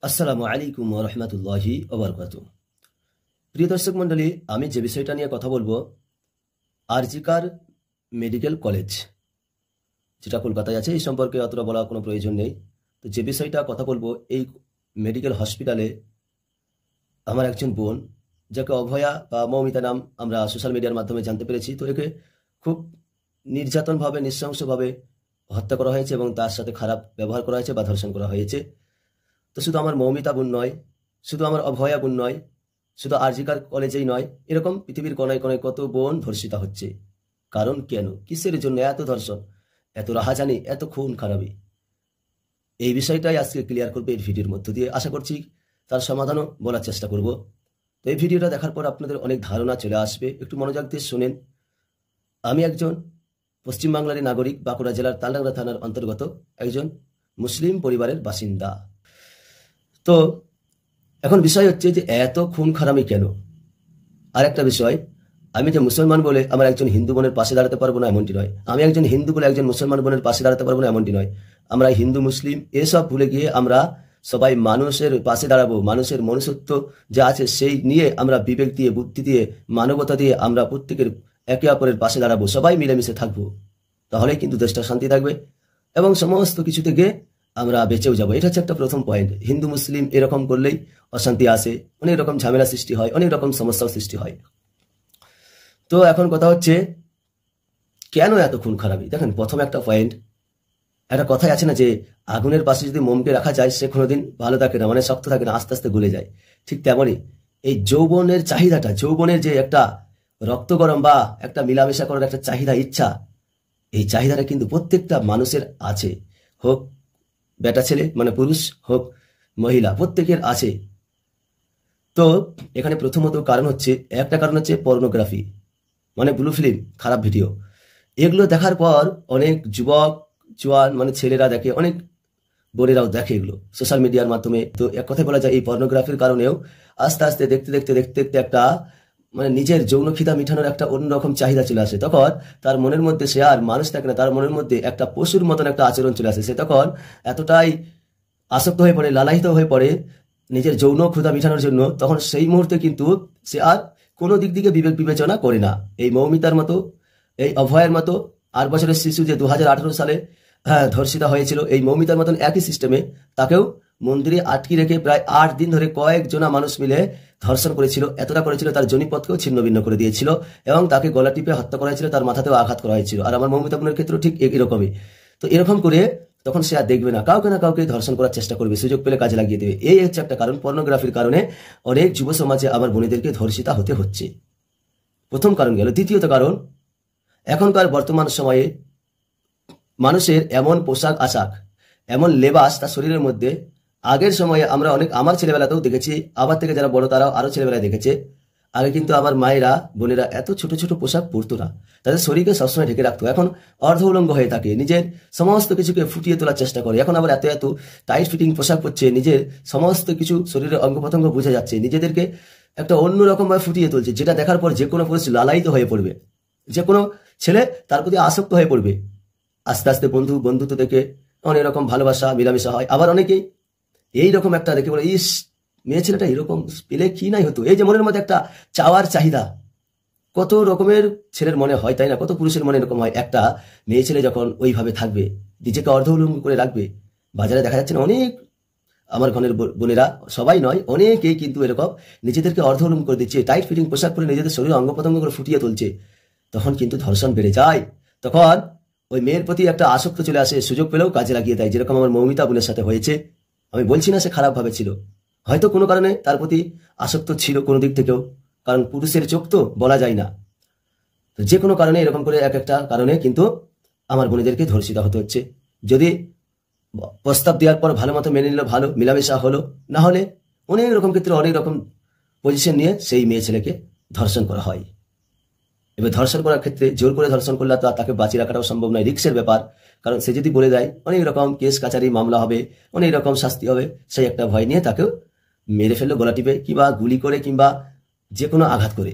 আসসালামু আলাইকুম ওয়া রাহমাতুল্লাহি ওয়া বারাকাতুহু। প্রিয় দর্শক মণ্ডলী, আমি যে বিষয়টা নিয়ে কথা বলবো, আরজিকার মেডিকেল কলেজ যেটা কলকাতায় আছে, এই সম্পর্কে অতটা বলা কোনো প্রয়োজন নেই। তো যে বিষয়টা কথা বলবো, এই মেডিকেল হসপিটালে আমার একজন বোন, যাকে অভয়া বা মৌমিতা নাম আমরা সোশ্যাল মিডিয়ার মাধ্যমে জানতে পেরেছি, তো একে খুব নির্যাতনভাবে, নৃশংসভাবে হত্যা করা হয়েছে এবং তার সাথে খারাপ ব্যবহার করা হয়েছে বা ধর্ষণ করা হয়েছে। তো শুধু আমার মৌমিতা বোন নয়, শুধু আমার অভয়া বোন নয়, শুধু আরজিকার কলেজেই নয়, এরকম পৃথিবীর কোনায় কোনায় কত বোন ধর্ষিতা হচ্ছে। কারণ কেন, কিসের জন্য এত ধর্ষণ, এত রাহাজানি, এত খুন খারাপি? এই বিষয়টাই আজকে ক্লিয়ার করবে এই ভিডিওর মধ্য দিয়ে। আশা করছি তার সমাধানও বলার চেষ্টা করব। তো এই ভিডিওটা দেখার পর আপনাদের অনেক ধারণা চলে আসবে। একটু মনোযোগ দিয়ে শুনেন। আমি একজন পশ্চিমবাংলারই নাগরিক, বাঁকুড়া জেলার তালডাংরা থানার অন্তর্গত একজন মুসলিম পরিবারের বাসিন্দা। তো এখন বিষয় হচ্ছে যে এত খুন খারামি কেন। আর একটা বিষয়, আমি যে মুসলমান বলে আমার একজন হিন্দু বোনের পাশে দাঁড়াতে পারবো না এমনটি নয়, আমি একজন হিন্দু বলে একজন মুসলমান বোনের পাশে দাঁড়াতে পারবো না এমনটি নয়। আমরা হিন্দু মুসলিম এসব ভুলে গিয়ে আমরা সবাই মানুষের পাশে দাঁড়াবো। মানুষের মনুষ্যত্ব যা আছে সেই নিয়ে আমরা বিবেক দিয়ে, বুদ্ধি দিয়ে, মানবতা দিয়ে আমরা প্রত্যেকের একে অপরের পাশে দাঁড়াবো, সবাই মিলেমিশে থাকবো। তাহলেই কিন্তু দেশটা শান্তি থাকবে এবং সমস্ত কিছু থেকে আমরা বেঁচেও যাবো। এটা হচ্ছে একটা প্রথম পয়েন্ট। হিন্দু মুসলিম এরকম করলেই অশান্তি আসে, অনেক রকম ঝামেলা সৃষ্টি হয়, অনেক রকম সমস্যাও সৃষ্টি হয়। তো এখন কথা হচ্ছে কেন এত খুন খারাপি। দেখেন, প্রথম একটা পয়েন্ট, একটা কথাই আছে না যে আগুনের পাশে যদি মোমকে রাখা যায় সে কোনোদিন ভালো থাকে না, মানে শক্ত থাকে না, আস্তে আস্তে গলে যায়। ঠিক তেমনই এই যৌবনের চাহিদাটা, যৌবনের যে একটা রক্ত গরম বা একটা মিলামেশা করার একটা চাহিদা, ইচ্ছা, এই চাহিদাটা কিন্তু প্রত্যেকটা মানুষের আছে। হোক বেটা ছেলে মানে পুরুষ, হোক মহিলা, প্রত্যেকের আছে। তো এখানে প্রথমত কারণ হচ্ছে, একটা কারণ হচ্ছে পর্নোগ্রাফি, মানে ব্লু ফিল্ম, খারাপ ভিডিও। এগুলো দেখার পর অনেক যুবক জোয়ান মানে ছেলেরা দেখে, অনেক বোনেরাও দেখে এগুলো সোশ্যাল মিডিয়ার মাধ্যমে। তো এক কথায় বলা যায় এই পর্নোগ্রাফির কারণেও আস্তে আস্তে দেখতে দেখতে দেখতে দেখতে একটা মানে নিজের যৌন খিদা মিঠানোর একটা অন্যরকম চাহিদা চলে আসে। তখন তার মনের মধ্যে সে আর মানুষ থাকে না, তার মনের মধ্যে একটা পশুর মতন একটা আচরণ চলে আসে। সে তখন এতটাই আসক্ত হয়ে পড়ে, লালায়িত হয়ে পড়ে নিজের যৌন ক্ষুধা মিটানোর জন্য। তখন সেই মুহূর্তে কিন্তু সে আর কোনো দিক দিকে বিবেক বিবেচনা করে না। এই মৌমিতার মতো, এই অভয়ের মতো 8 বছরের শিশু যে 2018 সালে ধর্ষিতা হয়েছিল, এই মৌমিতার মতন একই সিস্টেমে তাকেও মন্দিরে আটকে রেখে প্রায় 8 দিন ধরে কয়েকজনা মানুষ মিলে ধর্ষণ করেছিল। এতটা করেছিল তার জনিপথকেও ছিন্ন ভিন্ন করে দিয়েছিল এবং তাকে গলা টিপে হত্যা করা হয়েছিল, তার মাথাতেও আঘাত করা হয়েছিল। আর আমার মৌমিতা বোনের ক্ষেত্রেও ঠিক এরকমই। তো এরকম করে তখন সে আর দেখবে না, কাউকে না কাউকে ধর্ষণ করার চেষ্টা করবে, সুযোগ পেলে কাজে লাগিয়ে দেবে। এই হচ্ছে একটা কারণ। পর্নোগ্রাফির কারণে অনেক যুব সমাজে আমার বোনেদেরকে ধর্ষিতা হতে হচ্ছে, প্রথম কারণ গেল। দ্বিতীয়ত কারণ, এখনকার বর্তমান সময়ে মানুষের এমন পোশাক আশাক, এমন লেবাস তার শরীরের মধ্যে, আগের সময়ে আমরা অনেক, আমার ছেলেবেলাতেও দেখেছি, আবার থেকে যারা বড় তারাও আরো ছেলেবেলায় দেখেছে, আগে কিন্তু আমার মায়েরা বোনেরা এত ছোট ছোট পোশাক পরতো না, তাদের শরীরকে সবসময় ঢেকে রাখতো। এখন অর্ধ উলঙ্গ হয়ে থাকে, নিজের সমস্ত কিছুকে ফুটিয়ে তোলার চেষ্টা করে। এখন আবার এত এত টাইট ফিটিং পোশাক পরছে, নিজের সমস্ত কিছু শরীরের অঙ্গ প্রত্যঙ্গ বোঝা যাচ্ছে, নিজেদেরকে একটা অন্যরকম ভাবে ফুটিয়ে তুলছে, যেটা দেখার পর যে কোনো পুরুষ লালায়িত হয়ে পড়বে, যে কোনো ছেলে তার প্রতি আসক্ত হয়ে পড়বে। আস্তে আস্তে বন্ধুত্ব থেকে অনেক রকম ভালোবাসা মিলামেশা হয়। আবার অনেকেই এইরকম একটা দেখে বলে, ইস মেয়ে ছেলেটা এরকম পেলে কি নাই হতো। এই যে মনের মধ্যে একটা চাওয়ার চাহিদা, কত রকমের ছেলের মনে হয়, তাই না? কত পুরুষের মনে এরকম হয়, একটা মেয়ে ছেলে যখন ওইভাবে থাকবে, নিজেকে অর্ধ উলঙ্গ করে রাখবে। বাজারে দেখা যাচ্ছে না, অনেক আমার ঘরের বোনেরা, সবাই নয়, অনেকেই কিন্তু এরকম নিজেদেরকে অর্ধ উলঙ্গ করে দিচ্ছে, টাইট ফিটিং পোশাক পরে নিজেদের শরীরে অঙ্গ প্রত্যঙ্গ করে ফুটিয়ে তুলছে। তখন কিন্তু ধর্ষণ বেড়ে যায়। তখন ওই মেয়ের প্রতি একটা আসক্ত চলে আসে, সুযোগ পেলেও কাজে লাগিয়ে দেয়, যেরকম আমার মৌমিতা বোনের সাথে হয়েছে। আমি বলছি না সে খারাপভাবে ছিল, হয়তো কোনো কারণে তার প্রতি আসক্ত ছিল কোনো দিক থেকেও, কারণ পুরুষের চোখ তো বলা যায় না। তো যে কোনো কারণে এরকম করে এক একটা কারণে কিন্তু আমার বোনেদেরকে ধর্ষিত হতে হচ্ছে। যদি প্রস্তাব দেওয়ার পর ভালো মতো মেনে নিল, ভালো মিলামেশা হলো, না হলে অনেক রকম ক্ষেত্রে অনেক রকম পজিশন নিয়ে সেই মেয়ে ছেলেকে ধর্ষণ করা হয়। এবার ধর্ষণ করার ক্ষেত্রে জোর করে ধর্ষণ করলে তো তাকে বাঁচিয়ে রাখাটাও সম্ভব নয়, রিস্কের ব্যাপার। কারণ সে যদি বলে দেয়, অনেক রকম কেস কাচারি মামলা হবে, অনেক রকম শাস্তি হবে, সেই একটা ভয় নিয়ে তাকেও মেরে ফেললো গলা টিপে, কিংবা গুলি করে, কিংবা যে কোনো আঘাত করে।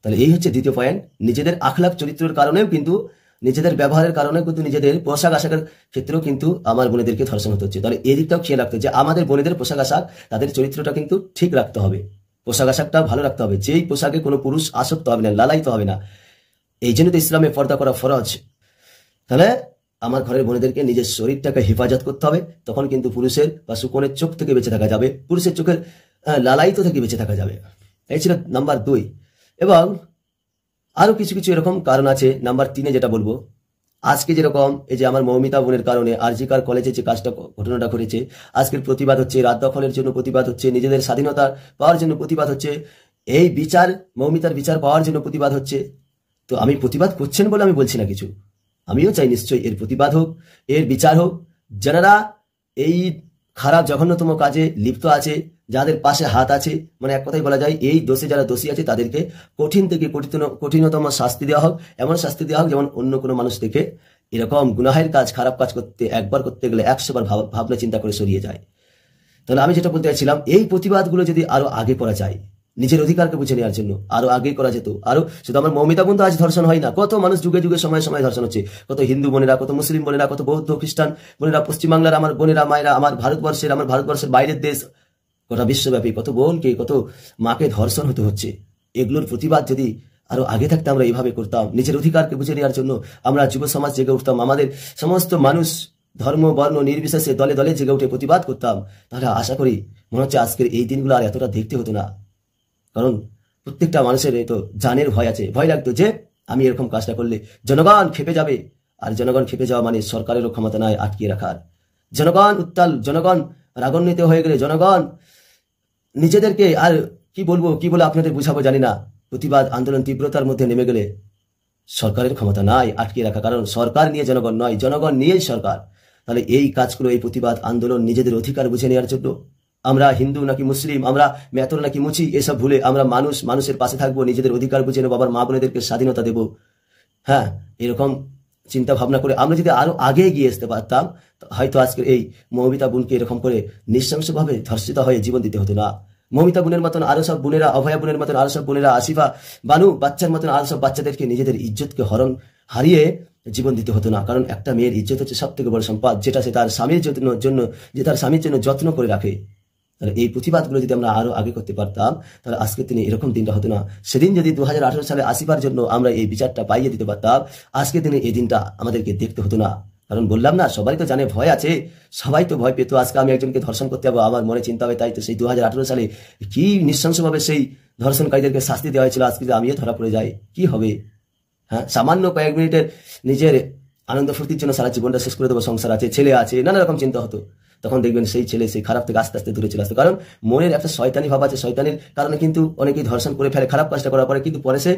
তাহলে এই হচ্ছে দ্বিতীয় পয়েন্ট। নিজেদের আখলাক চরিত্রের কারণেও কিন্তু নিজেদের ব্যবহারের কারণে কিন্তু নিজেদের পোশাক আশাকের ক্ষেত্রেও কিন্তু আমার বোনেদেরকে ধর্ষণ হতে হচ্ছে। তাহলে এই দিকটাও খেয়াল রাখতে হবে যে আমাদের বোনেদের পোশাক আশাক, তাদের চরিত্রটা কিন্তু ঠিক রাখতে হবে, পোশাক আশাকটা ভালো রাখতে হবে, যেই পোশাকে কোনো পুরুষ আসক্ত হবে না, লালায়িত হবে না। এই জন্য তো ইসলামে পর্দা করা ফরজ। তাহলে আমার ঘরের বোনেদেরকে নিজের শরীরটাকে হেফাজত করতে হবে, তখন কিন্তু পুরুষের বা শুকনের চোখ থেকে বেঁচে থাকা যাবে, পুরুষের চোখের লালায়িত থেকে বেঁচে থাকা যাবে। এই ছিল নাম্বার 2। এবং আরো কিছু কিছু এরকম কারণ আছে। নাম্বার 3 যেটা বলবো, আজকে যেরকম এই যে আমার মৌমিতা বোনের কারণে আরজিকার কলেজে যে কাজটা ঘটনাটা ঘটেছে, আজকের প্রতিবাদ হচ্ছে, রাত দখলের জন্য প্রতিবাদ হচ্ছে, নিজেদের স্বাধীনতা পাওয়ার জন্য প্রতিবাদ হচ্ছে, এই বিচার, মৌমিতার বিচার পাওয়ার জন্য প্রতিবাদ হচ্ছে। তো আমি প্রতিবাদ করছেন বলে আমি বলছি না কিছু, আমিও চাই নিশ্চয়ই এর প্রতিবাদ হোক, এর বিচার হোক। যারা এই খারাপ জঘন্যতম কাজে লিপ্ত আছে, যাদের পাশে হাত আছে, মানে এক কথাই বলা যায় এই দোষে যারা দোষী আছে তাদেরকে কঠিন থেকে কঠিনতম শাস্তি দেওয়া হোক। এমন শাস্তি দেওয়া হোক যেমন অন্য কোনো মানুষ দেখে এরকম গুনাহের কাজ, খারাপ কাজ করতে একবার করতে গেলে 100 বার ভাবনা চিন্তা করে সরিয়ে যায়। তাহলে আমি যেটা বলতে চাইছিলাম, এই প্রতিবাদগুলো যদি আরো আগে করা যায়, নিজের অধিকারকে বুঝে নেওয়ার জন্য আরো আগে করা যেত। আরো শুধু আমার মৌমিতা বোন তো আজ ধর্ষণ হয় না, কত মানুষ যুগে যুগে সময় সময় ধর্ষণ হচ্ছে, কত হিন্দু বোনেরা, কত মুসলিম বোনেরা, কত বৌদ্ধ খ্রিস্টান বোনেরা, পশ্চিমবাংলার আমার বোনেরা মায়েরা, আমার ভারতবর্ষের বাইরের দেশ, গোটা বিশ্বব্যাপী কত বোনকে, কত মাকে ধর্ষণ হতে হচ্ছে। এগুলোর প্রতিবাদ যদি আরো আগে থাকতে আমরা এইভাবে করতাম, নিজের অধিকারকে বুঝে নেওয়ার জন্য আমরা যুব সমাজ জেগে উঠতাম, আমাদের সমস্ত মানুষ ধর্ম বর্ণ নির্বিশেষে দলে দলে জেগে উঠে প্রতিবাদ করতাম, তাহলে আশা করি মনে হচ্ছে আজকের এই দিনগুলো আর এতটা দেখতে হতো না। কারণ প্রত্যেকটা মানুষের তো জানের ভয় আছে, ভয় লাগতো যে আমি এরকম কাজটা করলে জনগণ খেপে যাবে, আর জনগণ খেপে যাওয়া মানে সরকারেরও ক্ষমতা নয় আটকিয়ে রাখার। জনগণ উত্তাল, জনগণ রাগান্বিত হয়ে গেলে, জনগণ নিজেদেরকে আর কি বলে আপনাদের বুঝাবো জানি না, প্রতিবাদ আন্দোলন তীব্রতার মধ্যে নেমে গেলে সরকারের ক্ষমতা নাই আটকিয়ে রাখা, কারণ সরকার নিয়ে জনগণ নয়, জনগণ নিয়েই সরকার। তাহলে এই কাজগুলো, এই প্রতিবাদ আন্দোলন নিজেদের অধিকার বুঝে নেওয়ার জন্য, আমরা হিন্দু নাকি মুসলিম, আমরা মেতর নাকি মুচি, এসব ভুলে আমরা মানুষের পাশে থাকবো, নিজেদের অধিকার বুঝে নেবো, আবার মা বোনেদেরকে স্বাধীনতা দেবো। হ্যাঁ, এরকম চিন্তা ভাবনা করে আমরা যদি আরো আগে এগিয়ে আসতে পারতাম, হয়তো আজকের এই মৌমিতা বোনকে এরকম করে নৃশংসভাবে ধর্ষিত হয়ে জীবন দিতে হতো না। মৌমিতা বোনের মতন আরো সব বোনেরা, অভয়া বোনের মতন আরো সব বোনেরা, আসিফা বানু বাচ্চার মতন আরো সব বাচ্চাদেরকে নিজেদের ইজ্জতকে হারিয়ে জীবন দিতে হতো না। কারণ একটা মেয়ের ইজ্জত হচ্ছে সব থেকে বড় সম্পদ, যেটা সে তার স্বামীর জন্য যত্ন করে রাখে। তাহলে এই প্রতিবাদগুলো যদি আমরা আরো আগে করতে পারতাম, তাহলে আজকের দিনে এরকম দিনটা হতো না। সেদিন যদি 2018 সালে আসিফার জন্য আমরা এই বিচারটা পাইয়ে দিতে পারতাম, আজকের দিনে এই দিনটা আমাদেরকে দেখতে হতো না। কারণ বললাম না, সবাই তো জানে ভয় আছে, সবাই তো ভয় পেত আজকে আমি একজনকে ধর্ষণ করতে যাবো, আমার মনে চিন্তা হবে। তাই তো সেই 2018 সালে কি নৃশংসভাবে সেই ধর্ষণকারীদেরকে শাস্তি দেওয়া হয়েছিল, আজকে যদি আমিও ধরা পড়ে যাই কি হবে? হ্যাঁ, সামান্য কয়েক মিনিটের নিজের আনন্দ ফুর্তির জন্য সারা জীবনটা শেষ করে দেবো, সংসার আছে, ছেলে আছে, নানা রকম চিন্তা হতো। তখন দেখবেন সেই ছেলে সেই খারাপ থেকে আস্তে আস্তে দূরে চলে আসতো। কারণ মনের একটা শয়তানি ভাব আছে, শয়তানির কারণে কিন্তু অনেকেই ধর্ষণ করে ফেলে, খারাপ কাজটা করার পরে কিন্তু পরে সে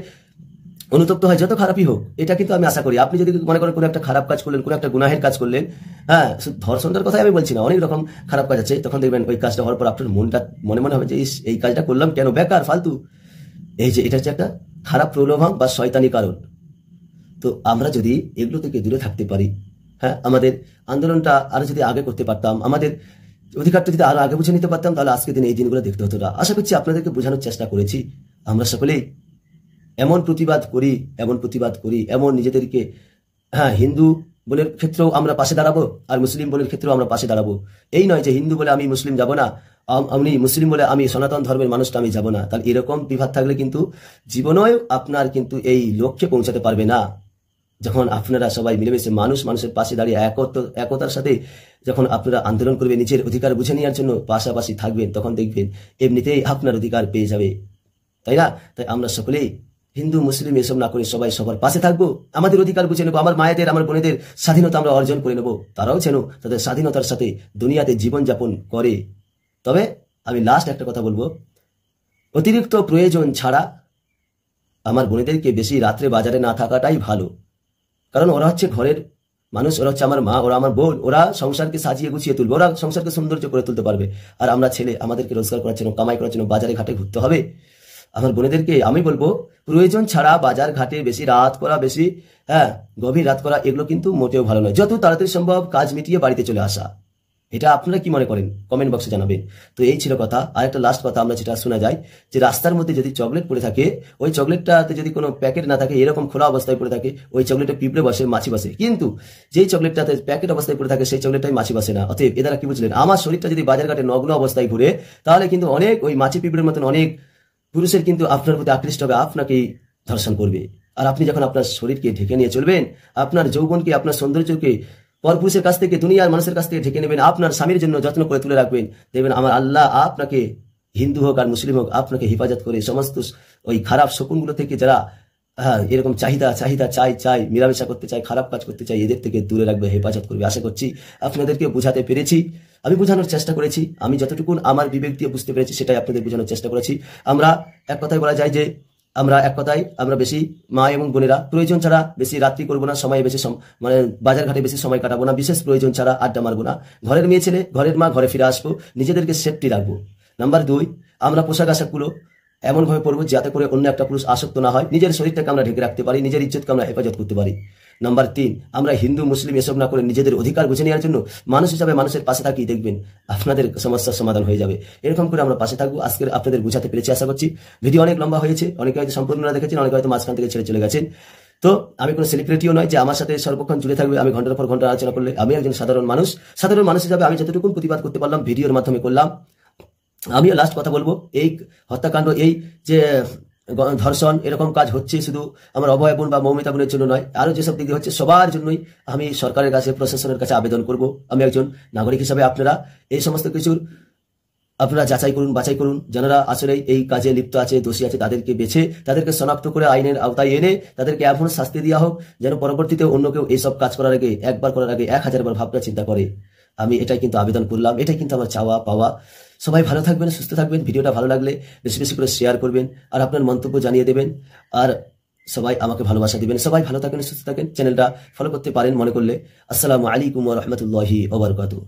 অনুতপ্ত হয়, যত খারাপই হোক। এটা কিন্তু আমি আশা করি আপনি যদি মনে করেন কোনো একটা খারাপ কাজ করলেন, কোনো একটা গুনাহের কাজ করলেন, হ্যাঁ, ধর্ষণটার কথাই আমি বলছি না, অনেক রকম খারাপ কাজ আছে, তখন দেখবেন ওই কাজটা হওয়ার পর আপনার মনটা মনে হবে যে এই কাজটা করলাম কেন, বেকার, ফালতু। এই যে এটা হচ্ছে একটা খারাপ প্রলোভন বা শয়তানি কারণ। তো আমরা যদি এগুলো থেকে দূরে থাকতে পারি, হ্যাঁ, আমাদের আন্দোলনটা আরো যদি আগে করতে পারতাম, আমাদের অধিকারটা যদি আরো আগে বুঝে নিতে পারতাম, তাহলে আজকের দিনে এই দিনগুলো দেখতে হতো না। আশা করছি আপনাদেরকে বোঝানোর চেষ্টা করেছি। আমরা সকলেই এমন প্রতিবাদ করি, এমন নিজেদেরকে, হ্যাঁ, হিন্দু বোনের ক্ষেত্রেও আমরা পাশে দাঁড়াবো, আর মুসলিম বোনের ক্ষেত্রেও আমরা পাশে দাঁড়াবো। এই নয় যে হিন্দু বলে আমি মুসলিম যাব না, আমি মুসলিম বলে আমি সনাতন ধর্মের মানুষটা আমি যাব না। তাহলে এরকম বিভাদ থাকলে কিন্তু জীবনেও আপনার কিন্তু এই লক্ষ্যে পৌঁছাতে পারবে না। যখন আপনারা সবাই মিলেমিশে মানুষের পাশে দাঁড়িয়ে একতার সাথে যখন আপনারা আন্দোলন করবেন, নিজের অধিকার বুঝে নেওয়ার জন্য পাশাপাশি থাকবেন, তখন দেখবেন এমনিতেই আপনার অধিকার পেয়ে যাবে, তাই না? তাই আমরা সকলেই হিন্দু মুসলিম এসব না করে সবাই সবার পাশে থাকবো, আমাদের অধিকার বুঝে নেবো, আমার মায়েদের, আমার বোনেদের স্বাধীনতা আমরা অর্জন করে নেবো, তারাও যেন তাদের স্বাধীনতার সাথে দুনিয়াতে জীবনযাপন করে। তবে আমি লাস্ট একটা কথা বলবো, অতিরিক্ত প্রয়োজন ছাড়া আমার বোনেদেরকে বেশি রাত্রে বাজারে না থাকাটাই ভালো। কারণ ওরা হচ্ছে ঘরের মানুষ, ওরা হচ্ছে আমার মা, ওরা আমার বোন, ওরা সংসারকে সাজিয়ে গুছিয়ে তুলবে, ওরা সংসারকে সৌন্দর্য করে তুলতে পারবে। আর আমরা ছেলে, আমাদেরকে রোজগার করার জন্য, কামাই করার জন্য বাজারে ঘাটে ঘুরতে হবে। আমার বোনেদেরকে আমি বলবো, প্রয়োজন ছাড়া বাজার ঘাটে বেশি রাত করা, বেশি গভীর রাত করা, এগুলো কিন্তু মোটেও ভালো নয়। যত তাড়াতাড়ি সম্ভব কাজ মিটিয়ে বাড়িতে চলে আসা, এটা আপনারা কি মনে করেন কমেন্ট বক্সে জানাবেন। তো এই ছিল কথা। আর একটা লাস্ট কথা আমরা যেটা শোনা যায় যে রাস্তার মধ্যে যদি চকলেট পড়ে থাকে, ওই চকলেটটাতে যদি কোনো প্যাকেট না থাকে, এরকম খোলা অবস্থায় পড়ে থাকে, ওই চকলেটে পিঁপড়ে বসে, মাছি বসে। কিন্তু যেই চকলেটটাতে প্যাকেট অবস্থায় পড়ে থাকে সেই চকলেটটাই মাছি বসে না। অতএব এরা কি বুঝলেন, আমার শরীরটা যদি বাজারঘাটে নগ্ন অবস্থায় ঘুরে, তাহলে কিন্তু অনেক ওই মাছি পিঁপড়ের মতন অনেক পুরুষের কিন্তু আপনার প্রতি আকৃষ্ট হবে, আপনাকেই ধর্ষণ করবে। আর আপনি যখন আপনার শরীরকে ঢেকে নিয়ে চলবেন, আপনার যৌবনকে, আপনার সৌন্দর্যকে পরপুরুষের কাছ থেকে, দুনিয়ার মানুষের কাছ থেকে ঢেকে নেবেন, আপনার স্বামীর জন্য যত্ন করে তুলে রাখবেন, দেখবেন আমার আল্লাহ আপনাকে, হিন্দু হোক আর মুসলিম হোক, আপনাকে হেফাজত করে সমস্ত ওই খারাপ শকুনগুলো থেকে, যারা এরকম চাহিদা চাই মিলামেশা করতে চাই, খারাপ কাজ করতে চাই, এদের থেকে দূরে রাখবে, হেফাজত করবে। আশা করছি আপনাদেরকে বোঝাতে পেরেছি, আমি বোঝানোর চেষ্টা করেছি, আমি যতটুকু আমার বিবেক দিয়ে বুঝতে পেরেছি সেটাই আপনাদের বোঝানোর চেষ্টা করেছি। আমরা এক কথায় বলা যায় যে আমরা বেশি মা এবং বোনেরা প্রয়োজন ছাড়া বেশি রাত্রি করবো না, সময় বেশি মানে বাজার ঘাটে বেশি সময় কাটাবো না, বিশেষ প্রয়োজন ছাড়া আড্ডা মারবো না। ঘরের মেয়ে ছেলে, ঘরের মা, ঘরে ফিরে আসবো, নিজেদেরকে সেফটি রাখবো। নাম্বার 2, আমরা পোশাক আশাকগুলো এমনভাবে পড়বো যাতে করে অন্য একটা পুরুষ আসক্ত না হয়, নিজের শরীরটাকে আমরা ঢেকে রাখতে পারি, নিজের ইজ্জতকে আমরা হেফাজত করতে পারি। নাম্বার 3, আমরা হিন্দু মুসলিম এসব না করে নিজেদের অধিকার বুঝে নেওয়ার জন্য মানুষ হিসাবে মানুষের পাশে থাকি, দেখবেন আপনাদের সমস্যার সমাধান হয়ে যাবে। এরকম করে আমরা পাশে থাকবো। আজকে আপনাদের বুঝাতে পেরেছি আশা করছি। ভিডিও অনেক লম্বা হয়েছে, অনেকে হয়তো সম্পূর্ণ না দেখেছেন, অনেকে হয়তো মাঝখান থেকে ছেড়ে চলে গেছেন। তো আমি কোনো সেলিব্রিটিও নয় যে আমার সাথে সর্বক্ষণ জুড়ে থাকবে, আমি ঘন্টার পর ঘন্টা আলোচনা করলে। আমি একজন সাধারণ মানুষ হিসাবে আমি যতটুকু প্রতিবাদ করতে পারলাম ভিডিওর মাধ্যমে করলাম। আমিও লাস্ট কথা বলবো, এই হত্যাকাণ্ড, এই যে ধর্ষণ, এরকম কাজ হচ্ছে শুধু আমার অভয় বোন বা মৌমিতা বোনের জন্য নয়, আরো যেসব দিকে হচ্ছে সবার জন্যই আমি সরকারের কাছে, প্রশাসনের কাছে আবেদন করব। আমি একজন নাগরিক হিসাবে আপনারা এই সমস্ত কিছুর আপনারা যাচাই করুন, বাছাই করুন, যারা আসলে এই কাজে লিপ্ত আছে, দোষী আছে, তাদেরকে বেছে তাদেরকে শনাক্ত করে আইনের আওতায় এনে তাদেরকে এমন শাস্তি দেওয়া হোক যেন পরবর্তীতে অন্য কেউ এইসব কাজ করার আগে, একবার করার আগে 1000 বার ভাবনা চিন্তা করে। আমি এটাই কিন্তু আবেদন করলাম, এটাই কিন্তু আমার চাওয়া পাওয়া। সবাই ভালো থাকবেন, সুস্থ থাকবেন। ভিডিওটা ভালো লাগলে বেশি বেশি করে শেয়ার করবেন আর আপনার মন্তব্য জানিয়ে দেবেন। আর সবাই আমাকে ভালোবাসা দিবেন। সবাই ভালো থাকেন, সুস্থ থাকেন। চ্যানেলটা ফলো করতে পারেন মনে করলে। আসসালামু আলাইকুম ওয়া রাহমাতুল্লাহি ওয়া বারাকাতুহু।